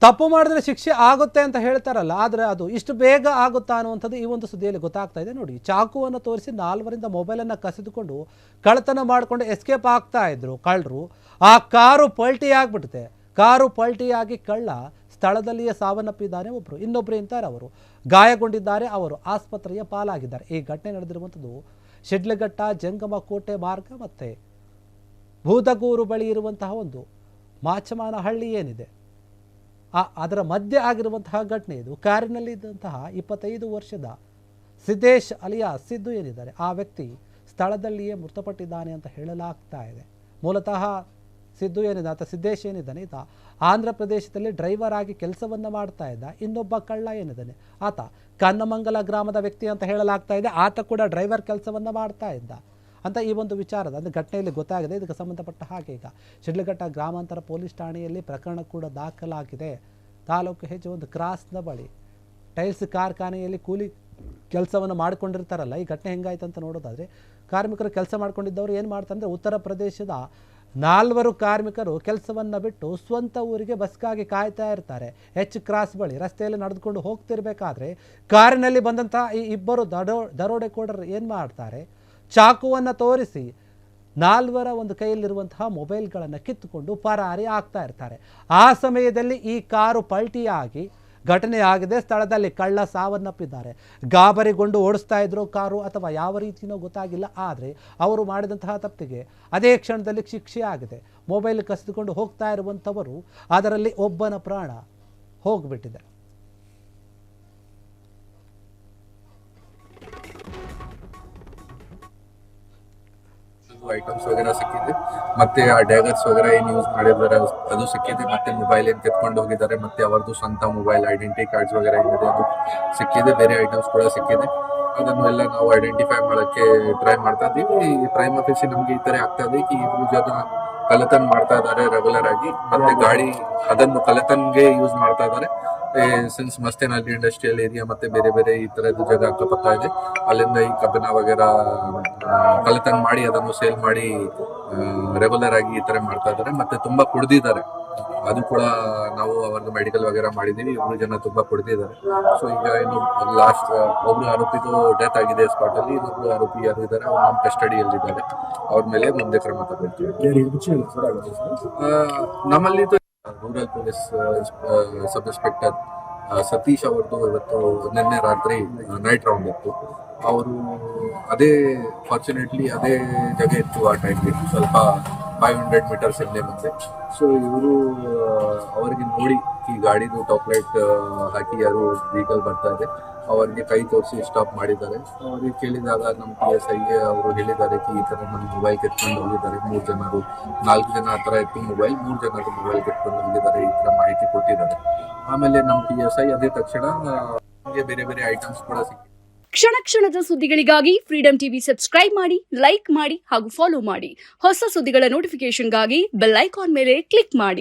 ತಪ್ಪು ಮಾಡಿದ್ರೆ ಶಿಕ್ಷೆ ಆಗುತ್ತೆ ಅಂತ ಹೇಳ್ತಾರಲ್ಲ, ಆದರೆ ಅದು ಇಷ್ಟು ಬೇಗ ಆಗುತ್ತಾ ಅನ್ನುವಂಥದ್ದು ಈ ಒಂದು ಸುದ್ದಿಯಲ್ಲಿ ಗೊತ್ತಾಗ್ತಾ ಇದೆ. ನೋಡಿ, ಚಾಕುವನ್ನು ತೋರಿಸಿ 4ರಿಂದ ಮೊಬೈಲನ್ನು ಕಸಿದುಕೊಂಡು ಕಳ್ಳತನ ಮಾಡಿಕೊಂಡು ಎಸ್ಕೇಪ್ ಆಗ್ತಾ ಇದ್ರು ಕಳ್ಳರು. ಆ ಕಾರು ಪಲ್ಟಿ ಆಗಿಬಿಡುತ್ತೆ. ಕಾರು ಪಲ್ಟಿಯಾಗಿ ಕಳ್ಳ ಸ್ಥಳದಲ್ಲಿಯೇ ಸಾವನ್ನಪ್ಪಿದ್ದಾನೆ ಒಬ್ಬರು. ಇನ್ನೊಬ್ಬರು ಇಂತಾರೆ, ಅವರು ಗಾಯಗೊಂಡಿದ್ದಾರೆ, ಅವರು ಆಸ್ಪತ್ರೆಯ ಪಾಲಾಗಿದ್ದಾರೆ. ಈ ಘಟನೆ ನಡೆದಿರುವಂಥದ್ದು ಶಿಡ್ಲಘಟ್ಟ ಜಂಗಮ ಕೋಟೆ ಮಾರ್ಗ ಮತ್ತು ಬೂದಗೂರು ಬಳಿ ಇರುವಂತಹ ಒಂದು ಮಾಚಮಾನಹಳ್ಳಿ ಏನಿದೆ, ಅದರ ಮಧ್ಯೆ ಆಗಿರುವಂತಹ ಘಟನೆ ಇದು. ಕಾರಿನಲ್ಲಿ ಇದ್ದಂತಹ 25 ವರ್ಷದ ಸಿದ್ದೇಶ್ ಅಲಿಯಾ ಸಿದ್ದು ಏನಿದ್ದಾರೆ, ಆ ವ್ಯಕ್ತಿ ಸ್ಥಳದಲ್ಲಿಯೇ ಮೃತಪಟ್ಟಿದ್ದಾನೆ ಅಂತ ಹೇಳಲಾಗ್ತಾ ಇದೆ. ಮೂಲತಃ ಸಿದ್ದು ಏನಿದೆ ಆತ ಸಿದ್ದೇಶ್ ಏನಿದ್ದಾನೆ, ಈತ ಆಂಧ್ರ ಪ್ರದೇಶದಲ್ಲಿ ಡ್ರೈವರ್ ಆಗಿ ಕೆಲಸವನ್ನು ಮಾಡ್ತಾ ಇದ್ದ. ಇನ್ನೊಬ್ಬ ಕಳ್ಳ ಏನಿದ್ದಾನೆ, ಆತ ಕನ್ನಮಂಗಲ ಗ್ರಾಮದ ವ್ಯಕ್ತಿ ಅಂತ ಹೇಳಲಾಗ್ತಾ ಇದೆ. ಆತ ಕೂಡ ಡ್ರೈವರ್ ಕೆಲಸವನ್ನು ಮಾಡ್ತಾ ಇದ್ದ ಅಂತ ಈ ಒಂದು ವಿಚಾರದ ಅಂದರೆ ಘಟನೆಯಲ್ಲಿ ಗೊತ್ತಾಗಿದೆ. ಇದಕ್ಕೆ ಸಂಬಂಧಪಟ್ಟ ಹಾಗೆ ಈಗ ಶಿಡ್ಲಘಟ್ಟ ಗ್ರಾಮಾಂತರ ಪೊಲೀಸ್ ಠಾಣೆಯಲ್ಲಿ ಪ್ರಕರಣ ಕೂಡ ದಾಖಲಾಗಿದೆ. ತಾಲೂಕು ಹೆಜ್ಜೆ ಒಂದು ಕ್ರಾಸ್ನ ಬಳಿ ಟೈಲ್ಸ್ ಕಾರ್ಖಾನೆಯಲ್ಲಿ ಕೂಲಿ ಕೆಲಸವನ್ನು ಮಾಡಿಕೊಂಡಿರ್ತಾರಲ್ಲ, ಈ ಘಟನೆ ಹೆಂಗಾಯ್ತು ಅಂತ ನೋಡೋದಾದರೆ, ಕಾರ್ಮಿಕರು ಕೆಲಸ ಮಾಡ್ಕೊಂಡಿದ್ದವರು ಏನು ಮಾಡ್ತಾರೆ, ಉತ್ತರ ಪ್ರದೇಶದ 4 ಕಾರ್ಮಿಕರು ಕೆಲಸವನ್ನು ಬಿಟ್ಟು ಸ್ವಂತ ಊರಿಗೆ ಬಸ್ಗಾಗಿ ಕಾಯ್ತಾ ಇರ್ತಾರೆ. ಕ್ರಾಸ್ ಬಳಿ ರಸ್ತೆಯಲ್ಲಿ ನಡೆದುಕೊಂಡು ಹೋಗ್ತಿರ್ಬೇಕಾದ್ರೆ ಕಾರಿನಲ್ಲಿ ಬಂದಂಥ ಈ ಇಬ್ಬರು ದರೋಡೆಕೋಡರು ಏನು ಮಾಡ್ತಾರೆ, ಚಾಕುವನ್ನು ತೋರಿಸಿ 4 ಒಂದು ಕೈಯಲ್ಲಿರುವಂತಹ ಮೊಬೈಲ್ಗಳನ್ನು ಕಿತ್ತುಕೊಂಡು ಪರಾರಿ ಆಗ್ತಾ ಇರ್ತಾರೆ. ಆ ಸಮಯದಲ್ಲಿ ಈ ಕಾರು ಪಲ್ಟಿಯಾಗಿ ಘಟನೆ ಆಗಿದೆ. ಸ್ಥಳದಲ್ಲಿ ಕಳ್ಳ ಸಾವನ್ನಪ್ಪಿದ್ದಾರೆ. ಗಾಬರಿಗೊಂಡು ಓಡಿಸ್ತಾ ಇದ್ರು ಕಾರು ಅಥವಾ ಯಾವ ರೀತಿಯೋ ಗೊತ್ತಾಗಿಲ್ಲ. ಆದರೆ ಅವರು ಮಾಡಿದಂತಹ ತಪ್ಪಿಗೆ ಅದೇ ಕ್ಷಣದಲ್ಲಿ ಶಿಕ್ಷೆ ಆಗಿದೆ. ಮೊಬೈಲ್ ಕಸಿದುಕೊಂಡು ಹೋಗ್ತಾ ಇರುವಂಥವರು, ಅದರಲ್ಲಿ ಒಬ್ಬನ ಪ್ರಾಣ ಹೋಗಿಬಿಟ್ಟಿದೆ. ಐಟಮ್ಸ್ ವಗೇರಾ ಸಿಕ್ಕಿದೆ, ಮತ್ತೆ ಆ ಡ್ಯಾಗರ್ಸ್ ವಗೇರಾ ಏನು ಯೂಸ್ ಮಾಡಿದ್ದಾರೆ ಅದು ಸಿಕ್ಕಿದೆ, ಮತ್ತೆ ಮೊಬೈಲ್ ಏನು ಕೆತ್ಕೊಂಡು ಹೋಗಿದ್ದಾರೆ, ಮತ್ತೆ ಅವರದ್ದು ಸ್ವಂತ ಮೊಬೈಲ್ ಐಡೆಂಟಿಟಿ ಕಾರ್ಡ್ಸ್ ವಗೇರಾ ಏನಿದೆ ಅದು ಸಿಕ್ಕಿದೆ. ಬೇರೆ ಐಟಮ್ಸ್ ಕೂಡ ಸಿಕ್ಕಿದೆ. ಅದನ್ನೆಲ್ಲ ನಾವು ಐಡೆಂಟಿಫೈ ಮಾಡೋಕ್ಕೆ ಟ್ರೈ ಮಾಡ್ತಾ ಇದ್ದೀವಿ. ಪ್ರೈಮ್ ಆಫೀಸಿ ನಮಗೆ ಈ ಥರ ಆಗ್ತಾ ಇದೆ ಕಿ ಇಬ್ಬರು ಜನ ಕಳ್ಳತನ ಮಾಡ್ತಾ ಇದ್ದಾರೆ ರೆಗ್ಯುಲರ್ ಆಗಿ, ಮತ್ತೆ ಗಾಡಿ ಅದನ್ನು ಕಳ್ಳತನ್ಗೆ ಯೂಸ್ ಮಾಡ್ತಾ ಇದ್ದಾರೆ. ಸಿನ್ಸ್ ಮಸ್ತೇನಹಳ್ಳಿ ಇಂಡಸ್ಟ್ರಿಯಲ್ ಏರಿಯಾ ಮತ್ತೆ ಬೇರೆ ಬೇರೆ ಈ ತರದ್ದು ಜಾಗ ಅಕ್ಕಪಕ್ಕ ಇದೆ, ಅಲ್ಲಿಂದ ಈ ಕಬ್ಬಿಣ ವಗೇರಾ ಕಳ್ಳತನ ಮಾಡಿ ಅದನ್ನು ಸೇಲ್ ಮಾಡಿ ರೆಗ್ಯುಲರ್ ಆಗಿ ಈ ತರ ಮಾಡ್ತಾ ಇದ್ದಾರೆ. ಮತ್ತೆ ತುಂಬಾ ಕುಡ್ದಿದ್ದಾರೆ, ಅದು ಕೂಡ ನಾವು ಅವ್ರದ್ದು ಮೆಡಿಕಲ್ ವಗೇರಾ ಮಾಡಿದೀವಿ. 2 ಜನ ತುಂಬಾ ಕುಡ್ದಿದ್ದಾರೆ. ಸೊ ಈಗ ಏನು ಲಾಸ್ಟ್ ಒಬ್ರು ಆರೋಪಿದು ಡೆತ್ ಆಗಿದೆ ಸ್ಪಾಟ್ ಅಲ್ಲಿ, ಇನ್ನೊಬ್ರು ಆರೋಪಿ ಯಾರು ಇದ್ದಾರೆ ಅವ್ರು ನಮ್ಮ ಕಸ್ಟಡಿಯಲ್ಲಿದ್ದಾರೆ. ಅವ್ರ ಮೇಲೆ ಮುಂದೆ ಕ್ರಮ ತಗೊಳ್ತೀವಿ. ನಮ್ಮಲ್ಲಿ rural police sub inspector Satish ಅವ್ರದ್ದು ಇವತ್ತು ನಿನ್ನೆ ರಾತ್ರಿ ನೈಟ್ ರೌಂಡ್ ಇತ್ತು. ಅವರು ಅದೇ ಫಾರ್ಚುನೇಟ್ಲಿ ಅದೇ ಜಾಗ ಇತ್ತು ಆ ಟೈಮ್ಗೆ, ಸ್ವಲ್ಪ 500 ಮೀಟರ್ಸ್ ಹಿಂದೆ ಮುಂದೆ. ಸೊ ಇವರು ಅವರಿಗೆ ನೋಡಿ ಈ ಗಾಡಿದು ಟಾಪ್ ಲೈಟ್ ಹಾಕಿ ಯಾರು ವೆಹಿಕಲ್ ಬರ್ತಾ ಇದೆ, ಅವರಿಗೆ ಕೈ ತೋರಿಸಿ ಸ್ಟಾಪ್ ಮಾಡಿದ್ದಾರೆ. ಅವರಿಗೆ ಕೇಳಿದಾಗ ನಮ್ಮ PSI ಅವರು ಹೇಳಿದ್ದಾರೆ ಈ ಥರ ನಮ್ಮ ಮೊಬೈಲ್ ಕೆತ್ಕೊಂಡು ಹೋಗಿದ್ದಾರೆ. 3 ಜನರು 4 ಜನ ಆ ಥರ ಇತ್ತು ಮೊಬೈಲ್, 3 ಜನರು ಮೊಬೈಲ್ ಕೆತ್ಕೊಂಡು ಹೋಗಿದ್ದಾರೆ, ಈ ಥರ ಮಾಹಿತಿ ಕೊಟ್ಟಿದ್ದಾರೆ. ಆಮೇಲೆ ನಮ್ಮ PSI ಅದೇ ತಕ್ಷಣ ಬೇರೆ ಬೇರೆ ಐಟಮ್ಸ್ ಕೂಡ ಸಿಕ್ಕಿದೆ. ಕ್ಷಣ ಕ್ಷಣದ ಸುದ್ದಿಗಳಿಗಾಗಿ ಫ್ರೀಡಂ ಟಿವಿ ಸಬ್ಸ್ಕ್ರೈಬ್ ಮಾಡಿ, ಲೈಕ್ ಮಾಡಿ ಹಾಗೂ ಫಾಲೋ ಮಾಡಿ. ಹೊಸ ಸುದ್ದಿಗಳ ನೋಟಿಫಿಕೇಶನ್ಗಾಗಿ ಬೆಲ್ ಐಕಾನ್ ಮೇಲೆ ಕ್ಲಿಕ್ ಮಾಡಿ.